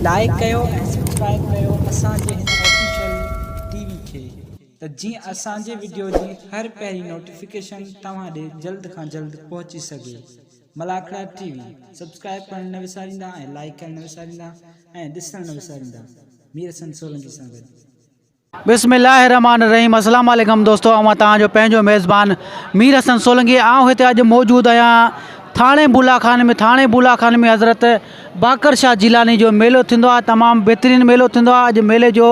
Like कयो ऐं subscribe कयो असांजे हिन ऑफिशियल टीवी खे त जीअं असांजे वीडियो जी हर पहिरीं नोटिफिकेशन तव्हां ॾे जल्द खां जल्द पहुची सघे। मलाखड़ा टीवी सब्सक्राइब करण न विसारींदा ऐं लाइक करण न विसारींदा ऐं ॾिसण न विसारींदा। मीर हसन सोलंकी सां गॾु। बिस्मिल्लाहिर्रहमानिर्रहीम। अस्सलाम वालेकुम दोस्तों, मां तव्हांजो पंहिंजो मेज़बान मीर हसन सोलंकी हिते अॼु मौजूदु आहियां थाणे बुलाखाने में हज़रत बाकर शाह जिलानी जो मेलो थींदो आहे। तमामु बहितरीनु मेलो थींदो आहे। अॼु मेले जो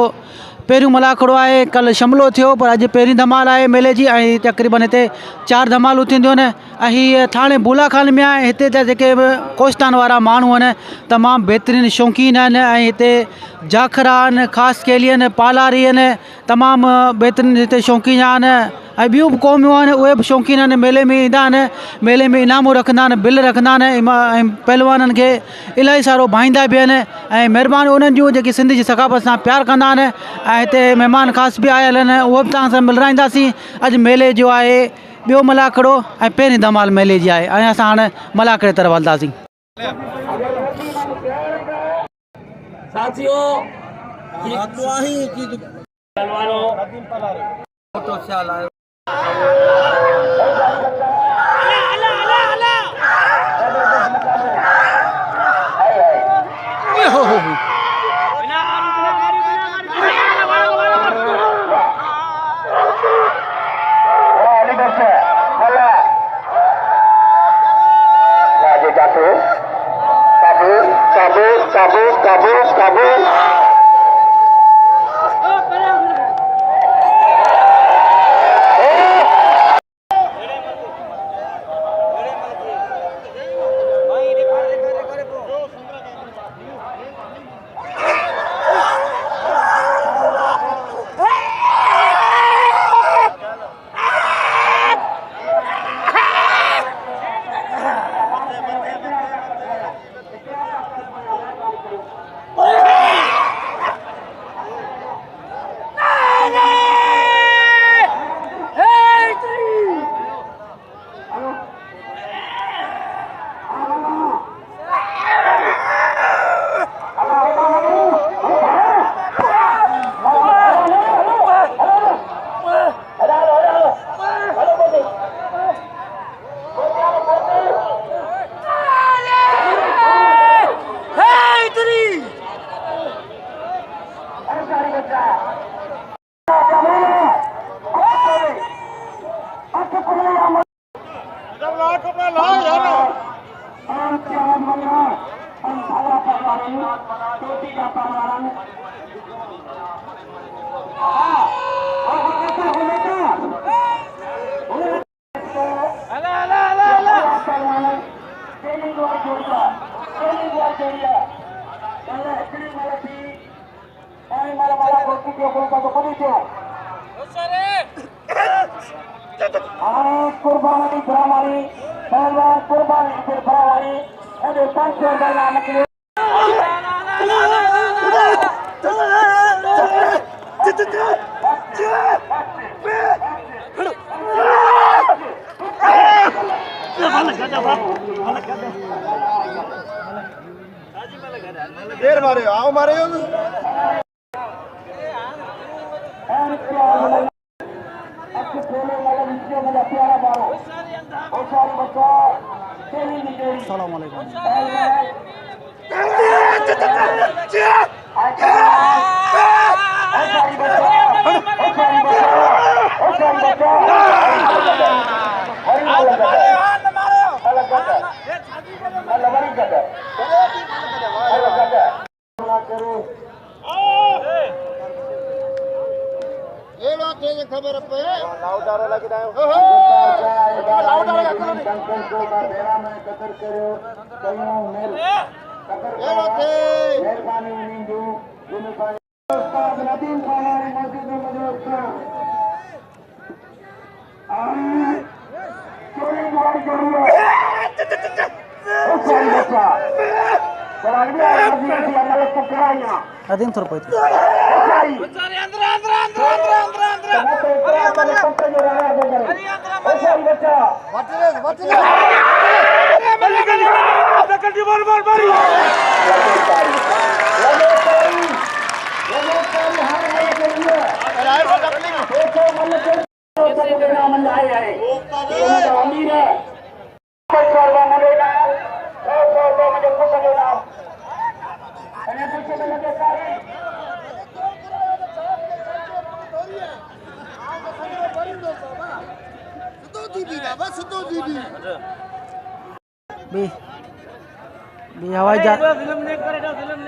पहिरियों मलाखड़ो आहे, कल्ह शमिलो थियो, पर अॼु पहिरीं धमाल आहे मेले जी ऐं तक़रीबन हिते 4 धमालूं थींदियूं आहिनि ऐं हीअ थाणे बुलाखाने में आहे। हिते जा जेके बि कोस्तान वारा माण्हू आहिनि तमामु बहितरीनु शौक़ीन आहिनि ऐं हिते जाखरा आहिनि, ख़ासि केली आहिनि, पालारी आहिनि, तमामु बहितरीनु हिते शौक़ीन आहिनि ऐं ॿियूं बि क़ौमियूं आहिनि उहे बि शौक़ीन आहिनि। मेले में ईंदा आहिनि, मेले में इनामूं रखंदा आहिनि, बिल रखंदा आहिनि ऐं पहलवाननि खे इलाही सारो भाईंदा बि आहिनि ऐं महिरबानी उन्हनि जूं जेकी सिंध जी सक़ाफ़त सां प्यारु कंदा आहिनि ऐं हिते महिमान ख़ासि बि आयल आहिनि, उहे बि तव्हां सां मिलाईंदासीं। अॼु मेले जो आहे ॿियो मलाखड़ो ऐं पहिरीं धमाल मेले जी आहे ऐं असां हाणे मलाखड़े तरफ़ हलंदासीं। कुर्बानी बराबरी पहलवान कुर्बानी फिर बराबरी और पंच नाम के देर मारे आओ मारे अस्सलाम वालेकुम। खबर पे लाउडार लगी रहा है लाउडार कंकन को का बेरा में कदर करो कयो मेल कदर मेहरबानी नींदू जिन का उस्ताद नदीम खान मस्जिद में मौजूद था चोरी दुआर जरूर उस बच्चा बराबर मस्जिद की अमल को कराया अदीन थोड़ा पोइते अंदर अंदर अंदर अंदर अंदर अंदर बी हवाई जहाज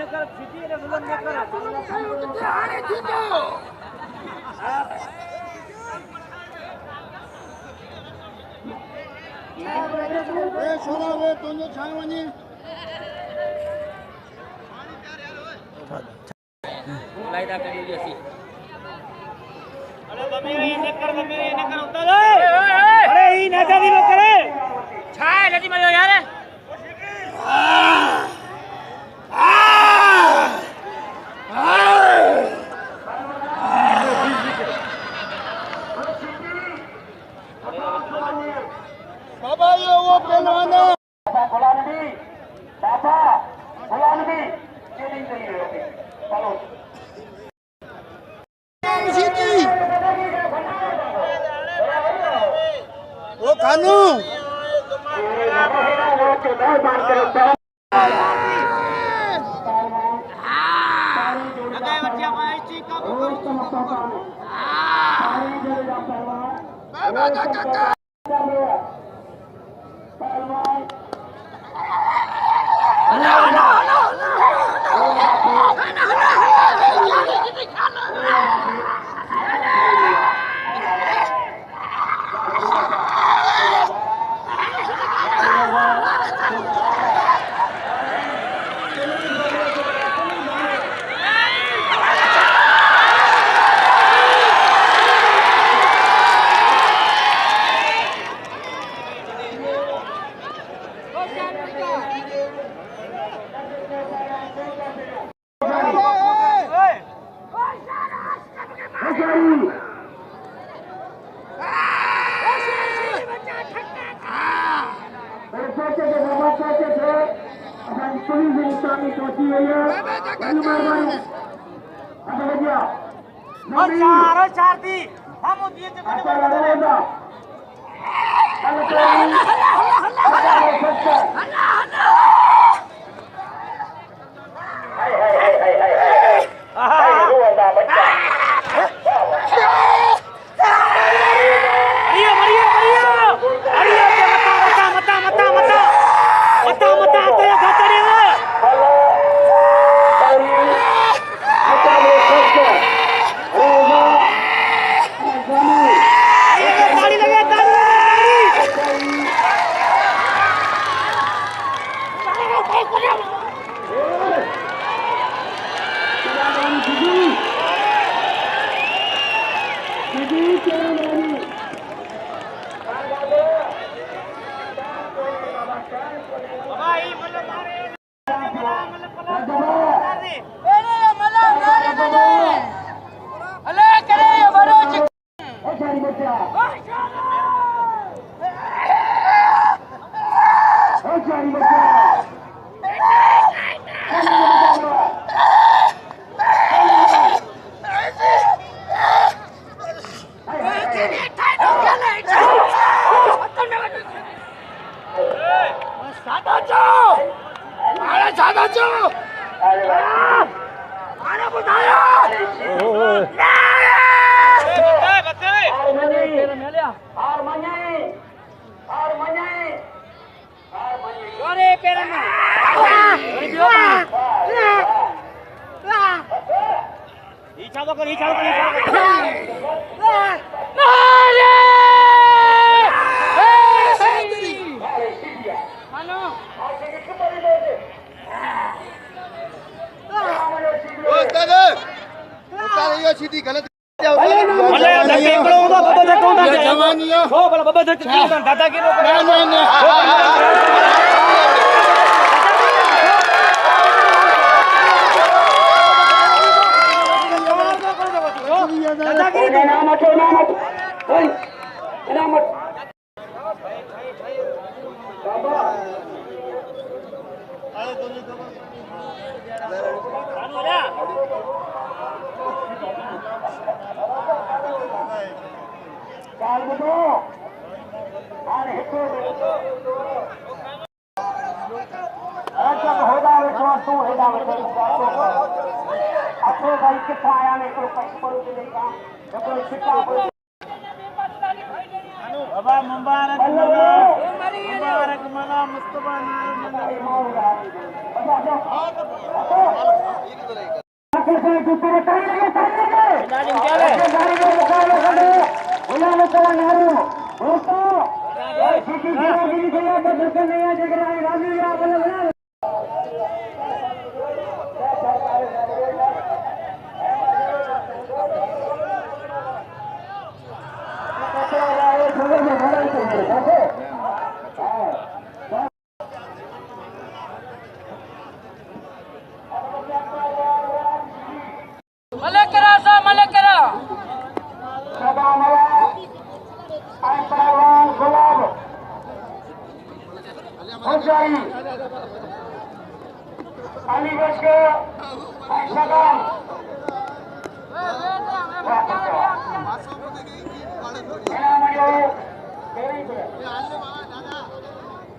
काल बुधो हाणे हिकु जब होदा वेठो तूं हेॾा वेठो अठो भाई किथां आया आहिनि हिकिड़ो कचपड़ो जे ॾेखां हिकिड़ो छिका बाबा मुबारक मुबारक मना मुस्तफा मलकरा सा मलकरा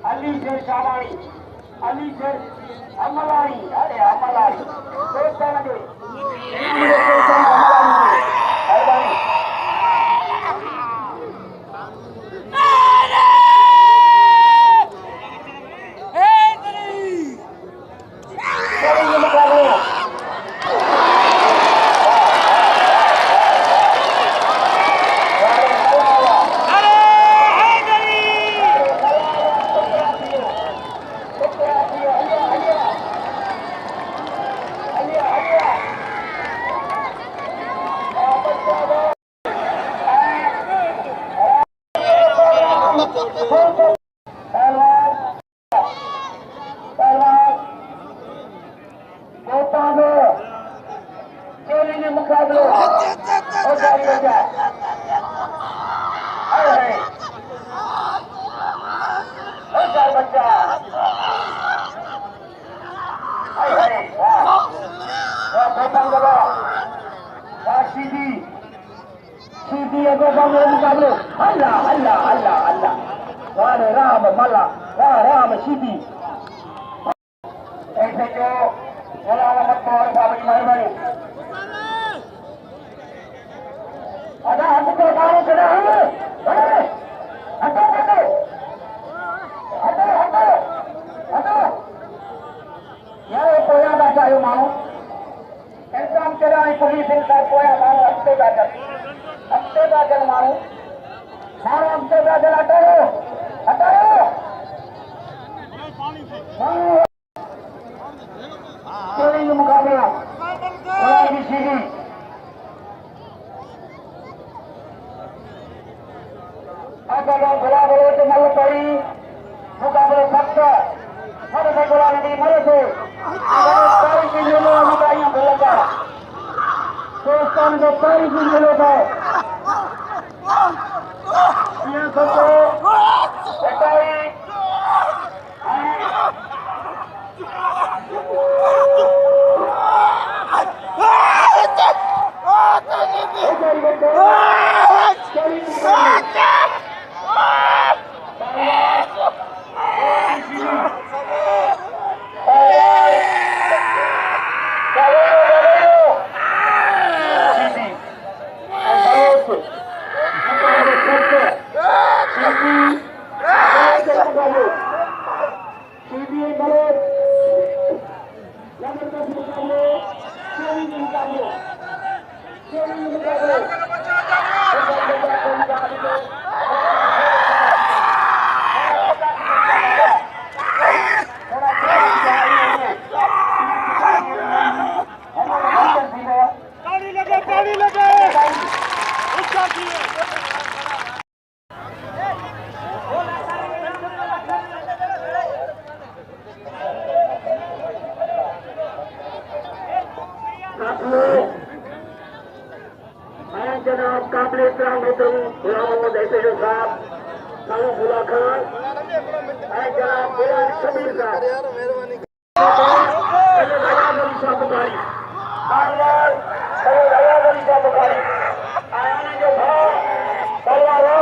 अली शेर शाबानी अली शेर अमलानी अरे अमलानी दोस्तान दे राम मला राम सीधी ऐसे जो मेहरबानी अदा हाथ को गाँव चढ़ा है हटो हटो हटो हटो हटो यार कोया बैठा है मानो एग्जाम चला है पुलिस इंसान कोया मानो हफ्ते बैठल मानो मानो हफ्ते बैठल हटाओ हटाओ चलेंगे मुकाबला की सीधी अगर गुलाब तो मल पड़ी मुकाबले सख्त मर से गुलाब नदी मर से सारी चीजें मुकाइया भूलता दोस्तान को सारी चीजें लोग ये सबको हटाई जनाब काबिल इस्लाम मित्र मोहम्मद ऐसे साहब साहबुल्ला खान जनाब गुलाम शबीर साहब बुखारी जो भाव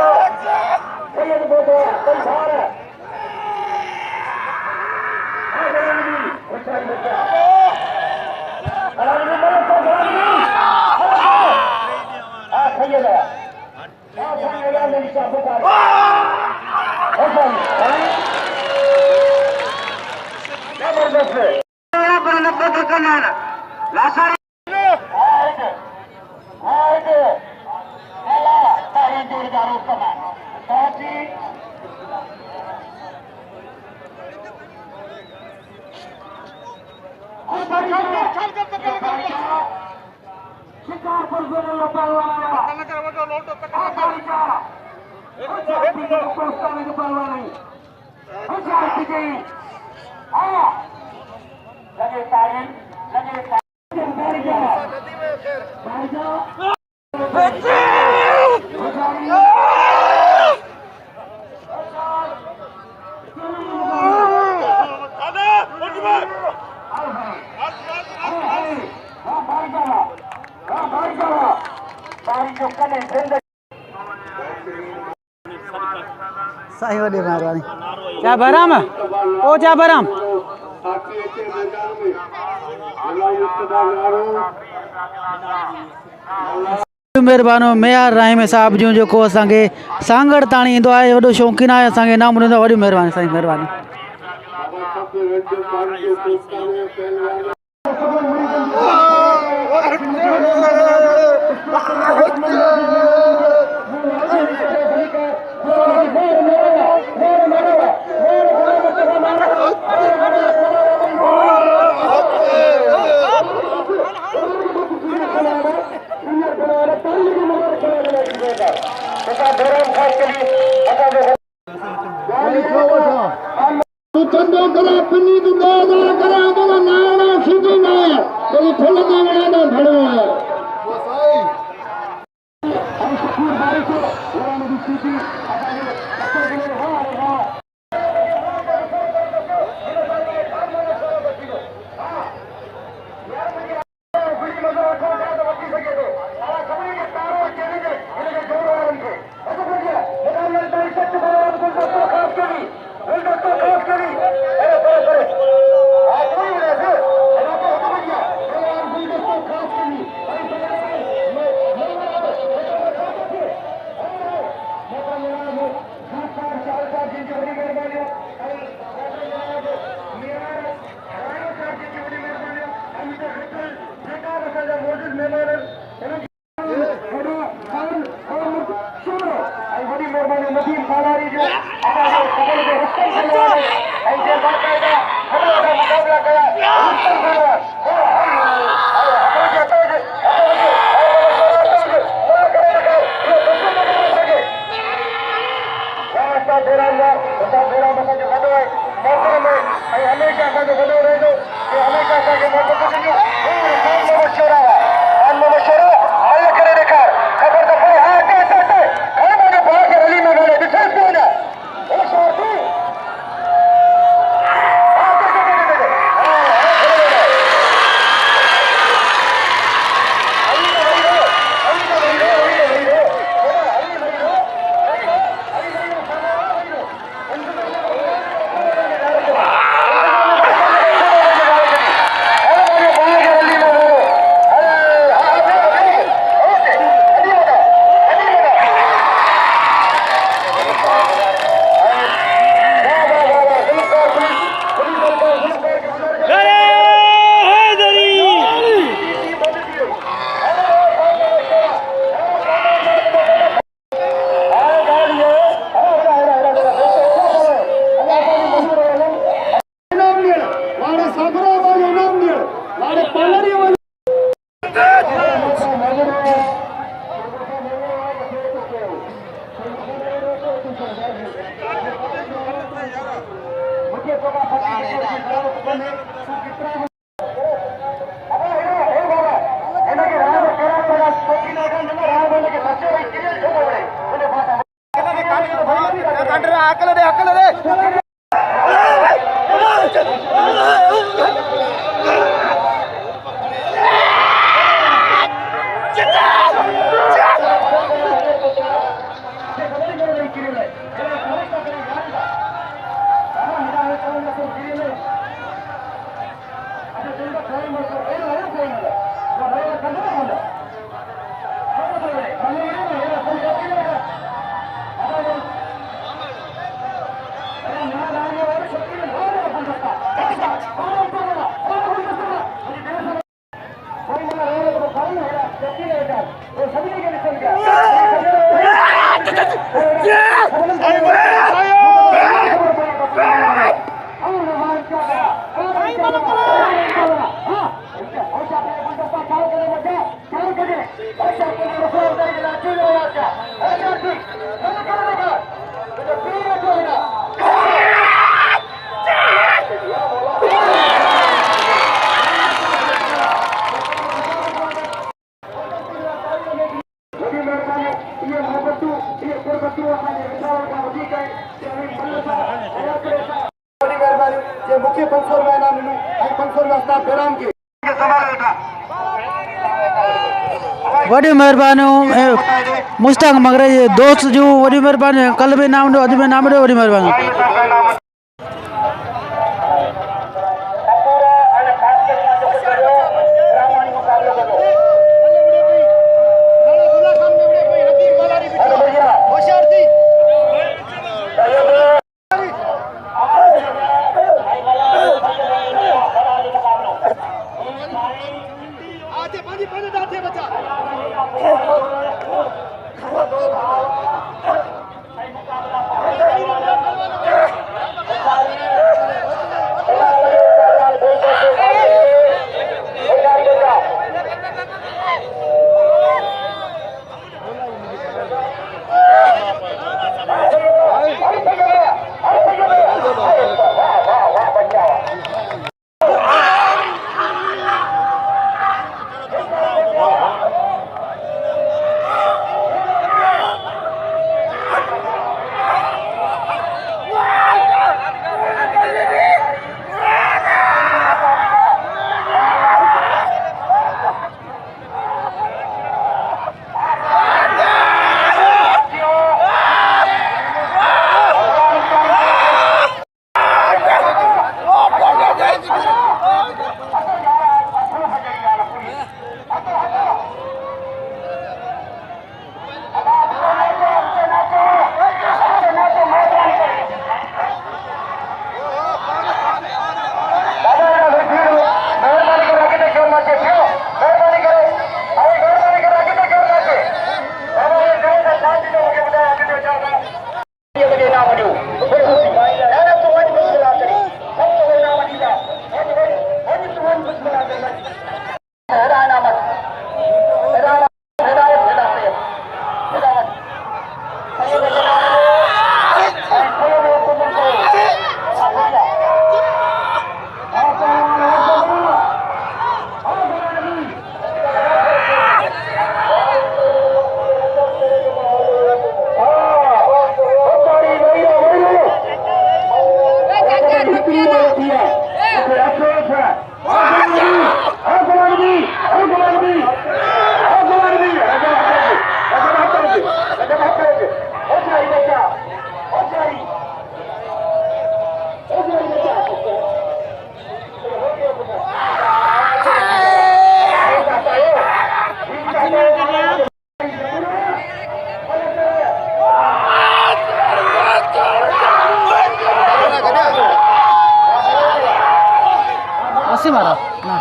साईं वॾी महिरबानी क्या बराम ओ क्या बराम महिरबानो मेयार राहिम साहब जूं जेको असांखे सांगड़ ताणी ईंदो आहे वॾो शौक़ीन आहे असांखे इनाम ॾींदो आहे वॾी महिरबानी साईं महिरबानी जे मूंखे 500 रुपया इनाम ॾिनो ऐं 500 रुपया उस्ताद बेराम खे सवाल वेठा वॾियूं महिरबानियूं मुश्ताक मगरे जे दोस्त जूं वॾियूं महिरबानियूं कल्ह बि इनाम ॾियो अॼु बि इनाम ॾियो वॾियूं महिरबानियूं मारा ना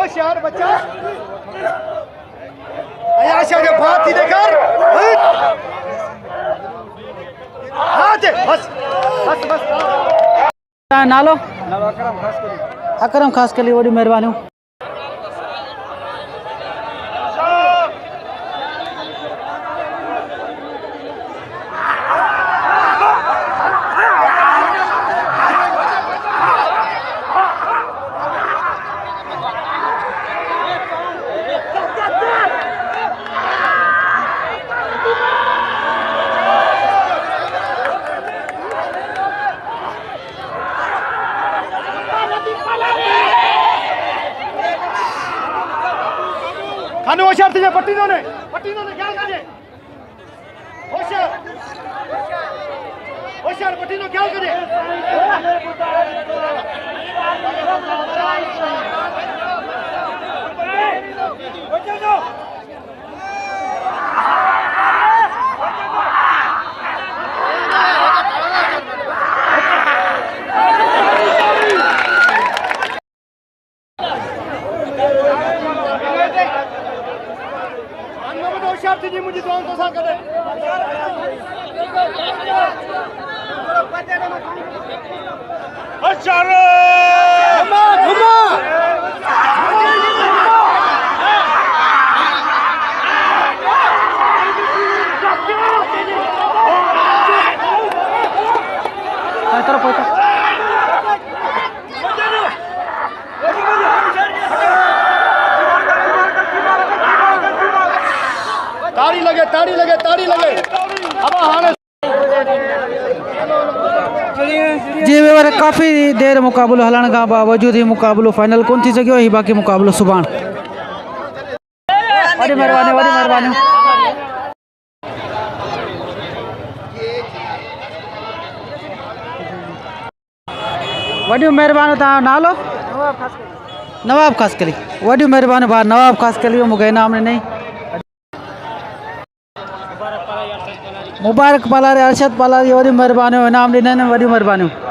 होशियार बच्चा आशा जो बात ही देखकर बस बस बस नालो अकरम खास के लिए वही मेहरबानी आने होशियार थी पट्टी ने क्या करे होशियार पट्टी नो क्या करे होशियार थी मुझे तो सा करे ताड़ी लगे अब हाने जी वे काफ़ी देर मुकाबलो हलण खां बावजूद ही मुकाबलो फाइनल कोन थी सघियो ही बाक़ी मुकाबलो सुभाणे वॾी महिरबानी वॾियूं महिरबानी तव्हां नालो नवाब ख़ासकली वॾियूं महिरबानी भाउ नवाब ख़ासकली मूंखे इनाम ॾिनई मुबारक पालारी अरशद पालारी वॾियूं महिरबानियूं इनाम ॾिननि वॾियूं महिरबानियूं